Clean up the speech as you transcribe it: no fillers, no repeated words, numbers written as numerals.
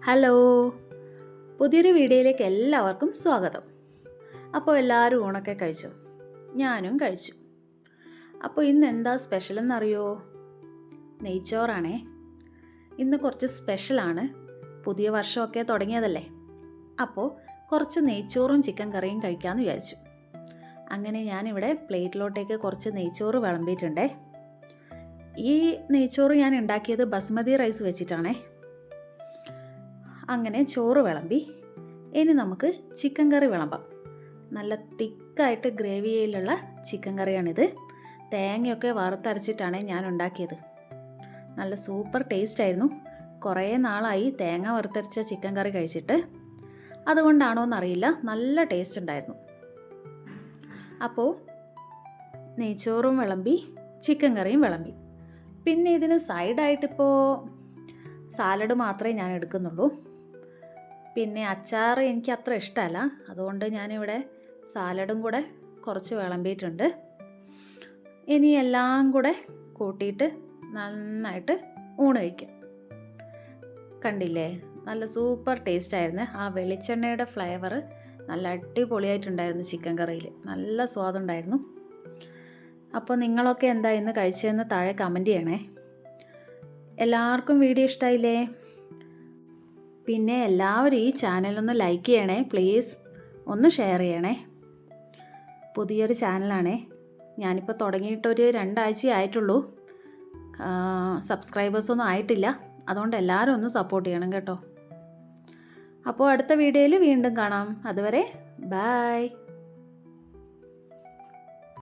Hello, പുതിയൊരു വീഡിയോയിലേക്ക് എല്ലാവർക്കും സ്വാഗതം. അപ്പോൾ എല്ലാവരും ഊണൊക്കെ കഴിച്ചു, ഞാനും കഴിച്ചു. അപ്പോൾ ഇന്ന് എന്താ സ്പെഷ്യൽ എന്നറിയോ? നെയ്ച്ചോറാണേ. ഇന്ന് കുറച്ച് സ്പെഷ്യലാണ്. പുതിയ വർഷമൊക്കെ തുടങ്ങിയതല്ലേ, അപ്പോൾ കുറച്ച് നെയ്ച്ചോറും ചിക്കൻ കറിയും കഴിക്കാമെന്ന് വിചാരിച്ചു. അങ്ങനെ ഞാനിവിടെ പ്ലേറ്റിലോട്ടേക്ക് കുറച്ച് നെയ്ച്ചോറ് വിളമ്പിയിട്ടുണ്ടേ. ഈ നെയ്ച്ചോറ് ഞാൻ ഉണ്ടാക്കിയത് ബസ്മതി റൈസ് വെച്ചിട്ടാണേ. അങ്ങനെ ചോറ് വിളമ്പി. ഇനി നമുക്ക് ചിക്കൻ കറി വിളമ്പാം. നല്ല തിക്കായിട്ട് ഗ്രേവിയിലുള്ള ചിക്കൻ കറിയാണിത്. തേങ്ങയൊക്കെ വറുത്തരച്ചിട്ടാണ് ഞാൻ ഉണ്ടാക്കിയത്. നല്ല സൂപ്പർ ടേസ്റ്റ് ആയിരുന്നു. കുറേ നാളായി തേങ്ങ വറുത്തരച്ച ചിക്കൻ കറി കഴിച്ചിട്ട്. അതുകൊണ്ടാണോ എന്നറിയില്ല, നല്ല ടേസ്റ്റ് ഉണ്ടായിരുന്നു. അപ്പോൾ നെയ്ച്ചോറും വിളമ്പി, ചിക്കൻ കറിയും വിളമ്പി. പിന്നെ ഇതിന് സൈഡായിട്ടിപ്പോൾ സാലഡ് മാത്രമേ ഞാൻ എടുക്കുന്നുള്ളൂ. പിന്നെ അച്ചാർ എനിക്ക് അത്ര ഇഷ്ടമല്ല, അതുകൊണ്ട് ഞാനിവിടെ സാലഡും കൂടെ കുറച്ച് വിളമ്പിയിട്ടുണ്ട്. ഇനി എല്ലാം കൂടെ കൂട്ടിയിട്ട് നന്നായിട്ട് ഊണ് കഴിക്കാം. കണ്ടില്ലേ, നല്ല സൂപ്പർ ടേസ്റ്റ് ആയിരുന്നു. ആ വെളിച്ചെണ്ണയുടെ ഫ്ലേവർ നല്ല അടിപൊളിയായിട്ടുണ്ടായിരുന്നു ചിക്കൻ കറിയിൽ. നല്ല സ്വാദുണ്ടായിരുന്നു. അപ്പോൾ നിങ്ങളൊക്കെ എന്താ ഇന്ന് കഴിച്ചതെന്ന് താഴെ കമൻറ്റ് ചെയ്യണേ. എല്ലാവർക്കും വീഡിയോ ഇഷ്ടമായില്ലേ? പിന്നെ എല്ലാവരും ഈ ചാനലൊന്ന് ലൈക്ക് ചെയ്യണേ പ്ലീസ്. ഒന്ന് ഷെയർ ചെയ്യണേ. പുതിയൊരു ചാനലാണേ. ഞാനിപ്പോൾ തുടങ്ങിയിട്ടൊരു 2 ആഴ്ചയേ ആയിട്ടുള്ളൂ. സബ്സ്ക്രൈബേഴ്സൊന്നും ആയിട്ടില്ല. അതുകൊണ്ട് എല്ലാവരും ഒന്ന് സപ്പോർട്ട് ചെയ്യണം കേട്ടോ. അപ്പോൾ അടുത്ത വീഡിയോയിൽ വീണ്ടും കാണാം. അതുവരെ ബൈ.